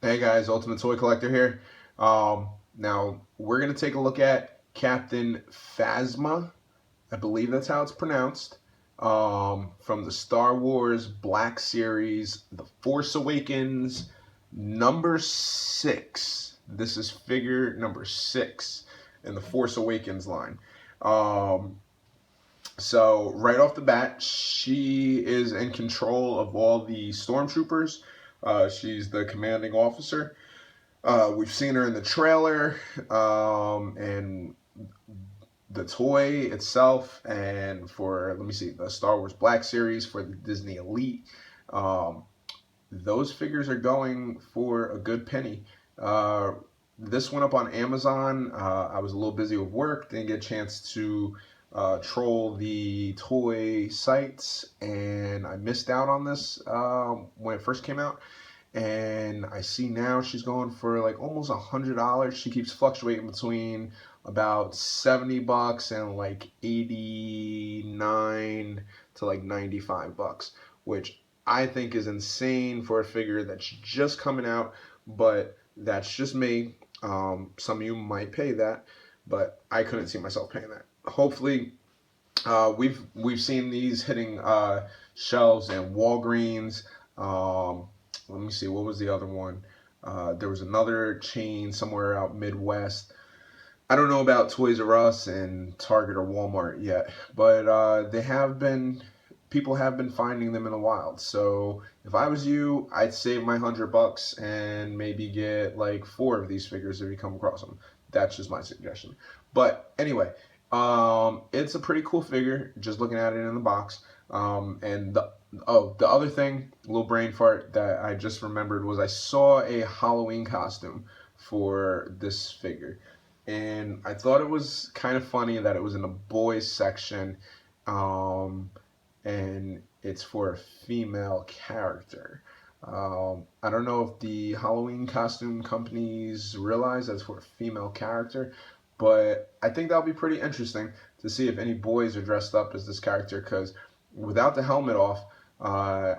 Hey guys, Ultimate Toy Collector here. Now we're gonna take a look at Captain Phasma. I believe that's how it's pronounced. From the Star Wars Black Series, The Force Awakens, number 6. This is figure number 6 in the Force Awakens line. So right off the bat, she is in control of all the stormtroopers. She's the commanding officer. We've seen her in the trailer, and the toy itself, and for, let me see, the Star Wars Black Series for the Disney Elite. Those figures are going for a good penny. This went up on Amazon. I was a little busy with work, didn't get a chance to troll the toy sites, and I missed out on this when it first came out. And I see now she's going for like almost $100. She keeps fluctuating between about $70 and like 89 to like 95 bucks, which I think is insane for a figure that's just coming out. But that's just me. Some of you might pay that, but I couldn't see myself paying that. Hopefully, we've seen these hitting shelves in Walgreens. Let me see, what was the other one? There was another chain somewhere out Midwest. I don't know about Toys R Us and Target or Walmart yet, but people have been finding them in the wild. So if I was you, I'd save my $100 and maybe get like 4 of these figures if you come across them. That's just my suggestion. But anyway, it's a pretty cool figure, just looking at it in the box. And the other thing, little brain fart that I just remembered, was I saw a Halloween costume for this figure. And I thought it was kind of funny that it was in the boys section, and it's for a female character. I don't know if the Halloween costume companies realize that's for a female character, but I think that'll be pretty interesting to see if any boys are dressed up as this character, because without the helmet off, I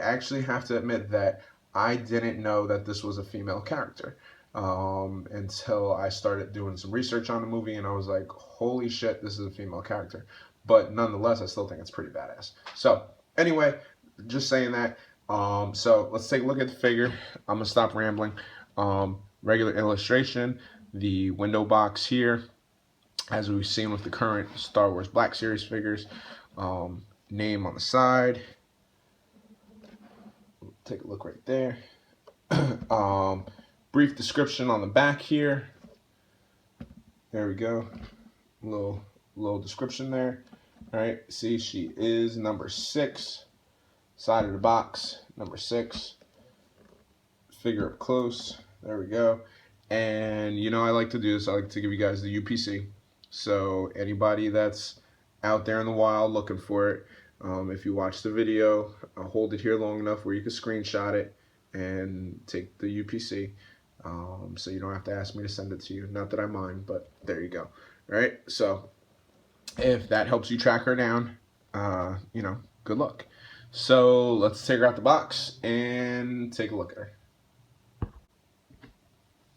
actually have to admit that I didn't know that this was a female character until I started doing some research on the movie, and I was like, holy shit, this is a female character. But nonetheless, I still think it's pretty badass. So anyway, just saying that. So let's take a look at the figure. I'm gonna stop rambling. Regular illustration, the window box here, as we've seen with the current Star Wars Black Series figures. Name on the side. Take a look right there. Brief description on the back here. There we go. Little description there. All right. See, she is number 6. Side of the box, number 6. Figure up close. There we go. And you know, I like to do this. I like to give you guys the UPC. So anybody that's out there in the wild looking for it, if you watch the video, I'll hold it here long enough where you can screenshot it and take the UPC, so you don't have to ask me to send it to you. Not that I mind, but there you go. All right, so if that helps you track her down, you know, good luck. So let's take her out the box and take a look at her.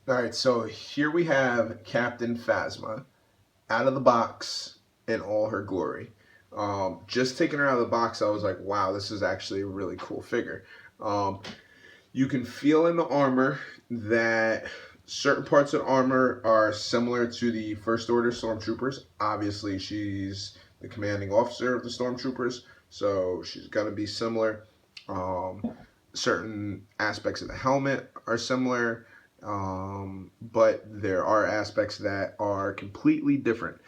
All right, so here we have Captain Phasma out of the box in all her glory. Just taking her out of the box, I was like, wow, this is actually a really cool figure. You can feel in the armor that certain parts of the armor are similar to the First Order Stormtroopers. Obviously, she's the commanding officer of the Stormtroopers, so she's going to be similar. Certain aspects of the helmet are similar, but there are aspects that are completely different.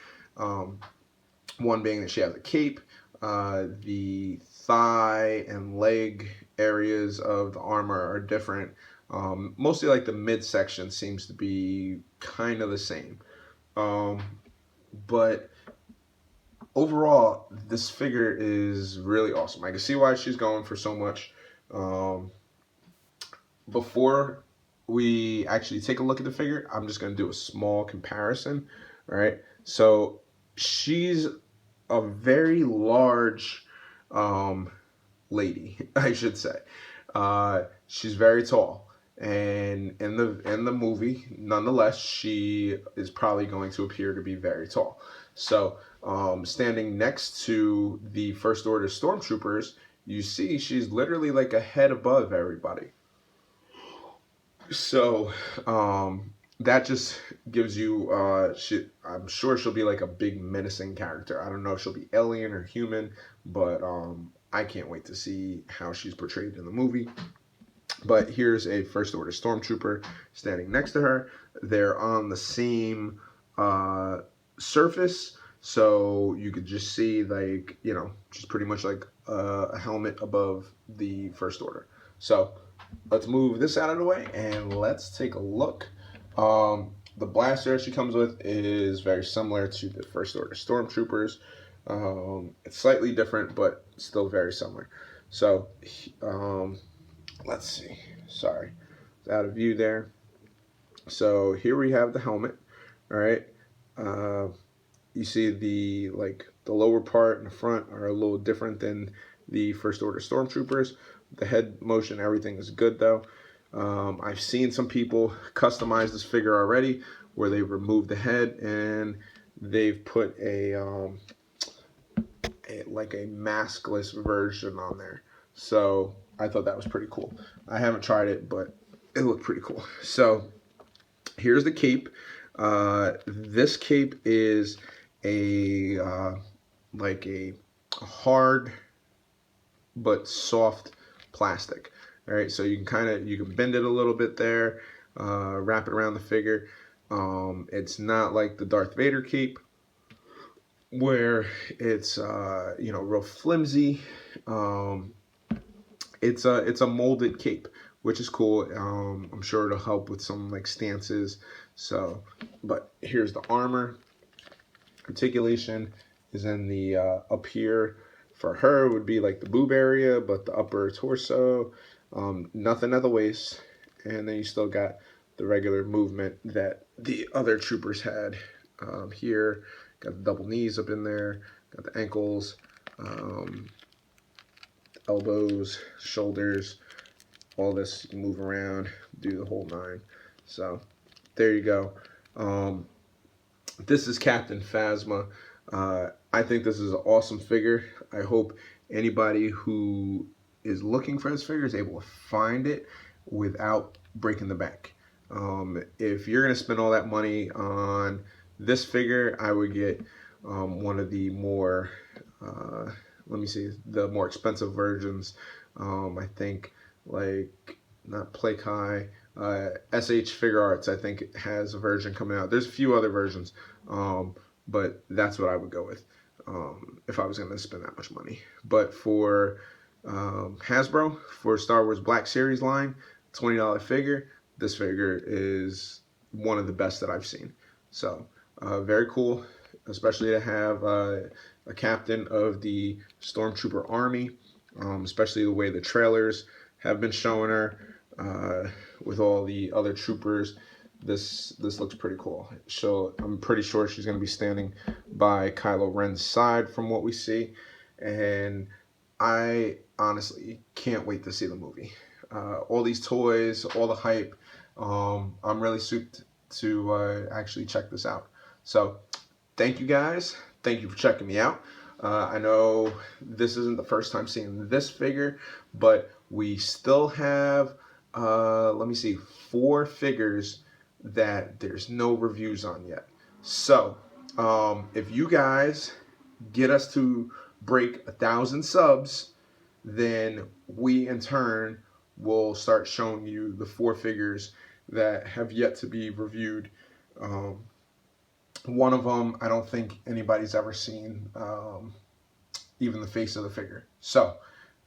One being that she has a cape. The thigh and leg areas of the armor are different. Mostly like the midsection seems to be kind of the same. But overall, this figure is really awesome. I can see why she's going for so much. Before we actually take a look at the figure, I'm just going to do a small comparison. All right. So she's a very large lady, I should say. She's very tall, and in the movie, nonetheless, she is probably going to appear to be very tall. So, standing next to the First Order stormtroopers, you see she's literally like a head above everybody. So, that just gives you, I'm sure she'll be like a big menacing character. I don't know if she'll be alien or human, but I can't wait to see how she's portrayed in the movie. But here's a First Order stormtrooper standing next to her. They're on the same surface, so you could just see, like, you know, just pretty much like a helmet above the First Order. So let's move this out of the way and let's take a look. The blaster she comes with is very similar to the First Order stormtroopers. It's slightly different, but still very similar. So, let's see. Sorry, it's out of view there. So here we have the helmet. All right. You see the lower part and the front are a little different than the First Order stormtroopers. The head motion, everything is good though. I've seen some people customize this figure already, where they removed the head and they've put a maskless version on there. So I thought that was pretty cool. I haven't tried it, but it looked pretty cool. So here's the cape. This cape is a hard but soft plastic. All right, so you can bend it a little bit there, wrap it around the figure. It's not like the Darth Vader cape, where it's real flimsy. It's a molded cape, which is cool. I'm sure it'll help with some like stances. So, but here's the armor. Articulation is in the up here. For her would be like the boob area, but the upper torso, nothing at the waist, and then you still got the regular movement that the other troopers had. Here, got the double knees up in there, got the ankles, elbows, shoulders, all this. You can move around, do the whole nine. So there you go. This is Captain Phasma. I think this is an awesome figure. I hope anybody who is looking for this figure is able to find it without breaking the bank. If you're going to spend all that money on this figure, I would get one of the more, the more expensive versions. I think not Play High, SH Figure Arts, I think, has a version coming out. There's a few other versions, but that's what I would go with if I was going to spend that much money. But for Hasbro, for Star Wars Black Series line, $20 figure, this figure is one of the best that I've seen. So very cool, especially to have a captain of the Stormtrooper Army, especially the way the trailers have been showing her with all the other troopers. This looks pretty cool. So I'm pretty sure she's going to be standing by Kylo Ren's side from what we see, and I honestly can't wait to see the movie. All these toys, all the hype. I'm really souped to actually check this out. So thank you guys. Thank you for checking me out. I know this isn't the first time seeing this figure, but we still have, 4 figures that there's no reviews on yet. So if you guys get us to break 1,000 subs, then we in turn will start showing you the 4 figures that have yet to be reviewed. One of them, I don't think anybody's ever seen, even the face of the figure. So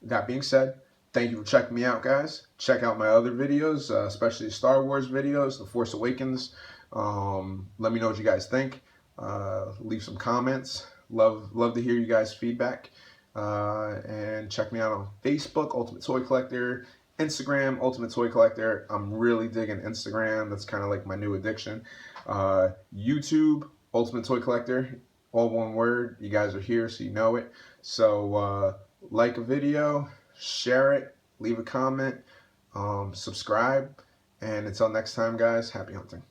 that being said, thank you for checking me out, guys. Check out my other videos, especially the Star Wars videos, The Force Awakens. Let me know what you guys think. Leave some comments. Love to hear you guys' feedback. And check me out on Facebook, Ultimate Toy Collector, Instagram, Ultimate Toy Collector. I'm really digging Instagram. That's kind of like my new addiction. YouTube, Ultimate Toy Collector, all one word. You guys are here, so you know it. So like a video, share it, leave a comment, subscribe, And until next time, guys, happy hunting.